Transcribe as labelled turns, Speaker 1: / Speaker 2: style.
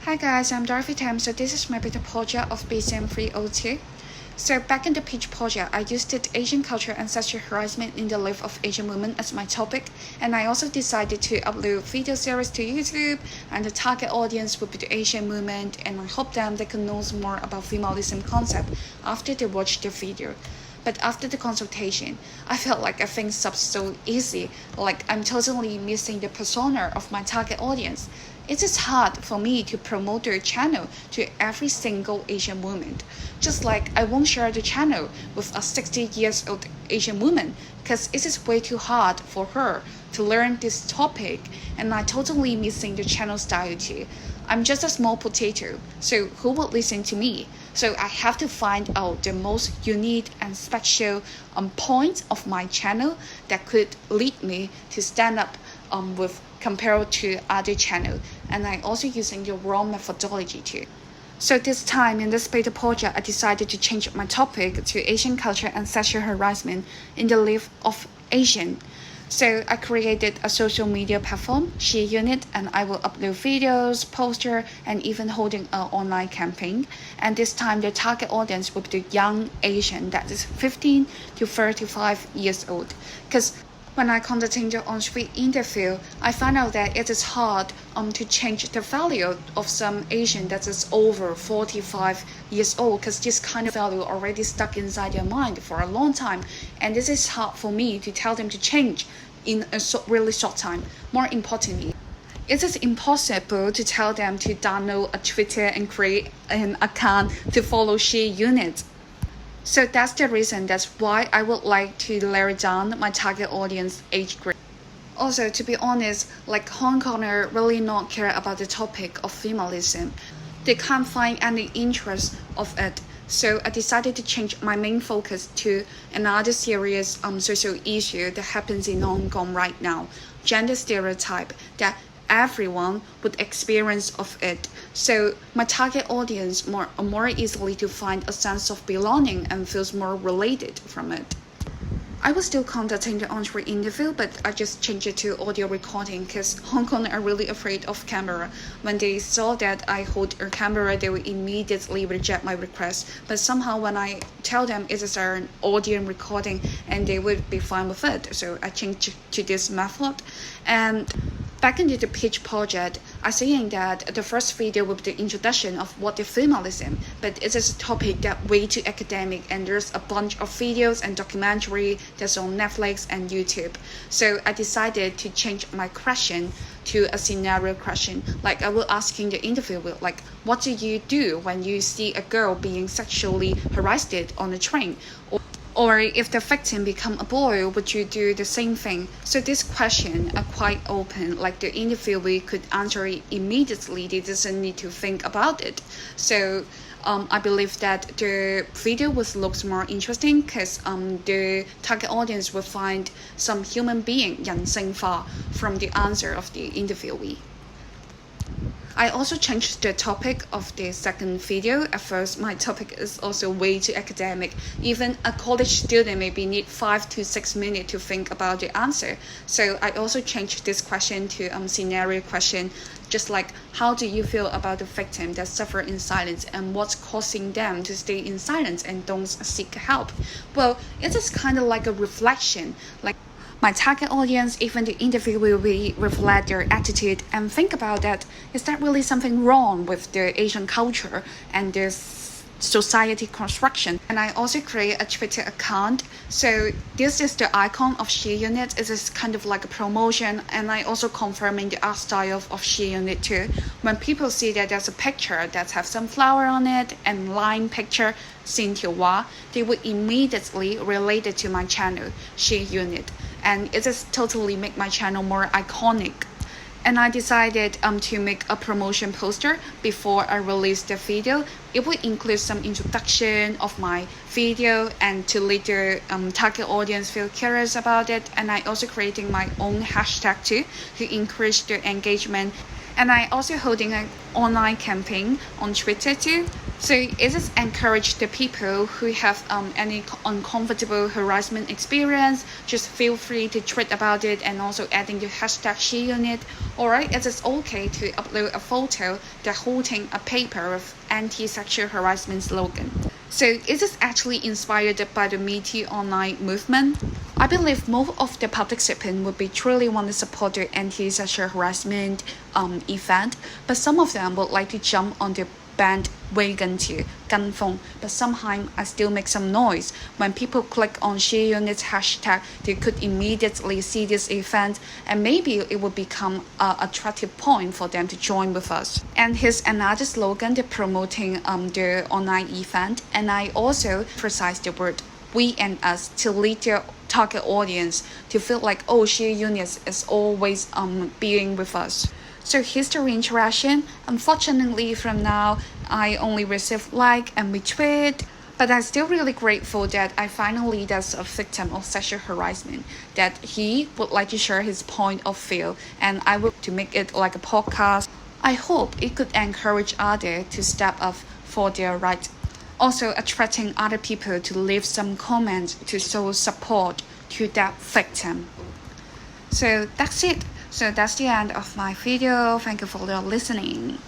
Speaker 1: Hi guys, I'm Dorothy Tam. So this is my beta project of BCM302. So back in the pitch project, I used it Asian culture and sexual harassment in the life of Asian women as my topic, and I also decided to upload video series to YouTube, and the target audience would be the Asian movement, and I hope them they can know more about feminism concept after they watch the video. But after the consultation, I felt like things up so easy, like I'm totally missing the persona of my target audience. It is hard for me to promote their channel to every single Asian woman. Just like I won't share the channel with a 60 years old Asian woman because it is way too hard for her to learn this topic, and I totally missing the channel style too. I'm just a small potato, so who will listen to me? So I have to find out the most unique and special points of my channel that could lead me to stand up with compared to other channel, and I also using the wrong methodology too. So this time in this beta project, I decided to change my topic to Asian culture and sexual harassment in the life of Asian. So I created a social media platform, She Unit, and I will upload videos, poster, and even holding an online campaign. And this time the target audience will be the young Asian that is 15 to 35 years old. Because when I conducted the on-street interview, I found out that it is hard to change the value of some Asian that is over 45 years old, because this kind of value already stuck inside their mind for a long time, and this is hard for me to tell them to change in a really short time. More importantly, it is impossible to tell them to download a Twitter and create an account to follow She Unit. So that's the reason, that's why I would like to narrow down my target audience age group. Also, to be honest, like Hong Konger really not care about the topic of feminism. They can't find any interest of it. So I decided to change my main focus to another serious social issue that happens in Hong Kong right now, gender stereotype that everyone would experience of it. So my target audience more easily to find a sense of belonging and feels more related from it. I was still conducting the on-screen interview, but I just changed it to audio recording because Hong Kong are really afraid of camera. When they saw that I hold a camera, they will immediately reject my request. But somehow when I tell them it is an audio recording, and they would be fine with it. So I changed to this method. And back into the pitch project, I saying that the first video will be the introduction of what is feminism, but it is a topic that way too academic, and there's a bunch of videos and documentary that's on Netflix and YouTube. So I decided to change my question to a scenario question. Like I will asking the interviewer, like, what do you do when you see a girl being sexually harassed on a train? Or if the victim become a boy, would you do the same thing? So this question are quite open, like the interviewer could answer it immediately. They doesn't need to think about it. So I believe that the video would look more interesting because the target audience will find some human being 人性化 from the answer of the interviewee. I also changed the topic of the second video. At first, my topic is also way too academic. Even a college student maybe need 5 to 6 minutes to think about the answer. So I also changed this question to scenario question, just like how do you feel about the victim that suffer in silence, and what's causing them to stay in silence and don't seek help? Well, it is kind of like a reflection, like my target audience, even the interviewer will reflect their attitude and think about that. Is that really something wrong with the Asian culture and this society construction? And I also create a Twitter account. So this is the icon of She Unit. It is kind of like a promotion, and I also confirming the art style of She Unit too. When people see that there's a picture that have some flower on it and line picture, Xin Tiwa, they would immediately relate it to my channel, She Unit. And it just totally make my channel more iconic. And I decided to make a promotion poster before I release the video. It will include some introduction of my video and to let the target audience feel curious about it. And I also creating my own hashtag too to increase the engagement. And I also holding an online campaign on Twitter too So it is encourage the people who have any uncomfortable harassment experience, just feel free to tweet about it and also adding the hashtag #SheUnit. Alright, it is okay to upload a photo that holding a paper with anti-sexual harassment slogan. So it is actually inspired by the Me Too online movement. I believe most of the participants would be truly want to support the anti-sexual harassment event, but some of them would like to jump on the bandwagon to 跟風, but sometimes I still make some noise. When people click on #SheUnit's hashtag, they could immediately see this event and maybe it would become an attractive point for them to join with us. And here's another slogan they're promoting the online event, and I also precise the word we and us to lead their target audience to feel like, oh, #SheUnit is always being with us. So here's the interaction. Unfortunately, from now, I only receive like and retweet, but I'm still really grateful that I finally was a victim of sexual harassment, that he would like to share his point of view, and I would to make it like a podcast. I hope it could encourage others to step up for their rights. Also attracting other people to leave some comments to show support to that victim. So that's it. So that's the end of my video. Thank you for listening.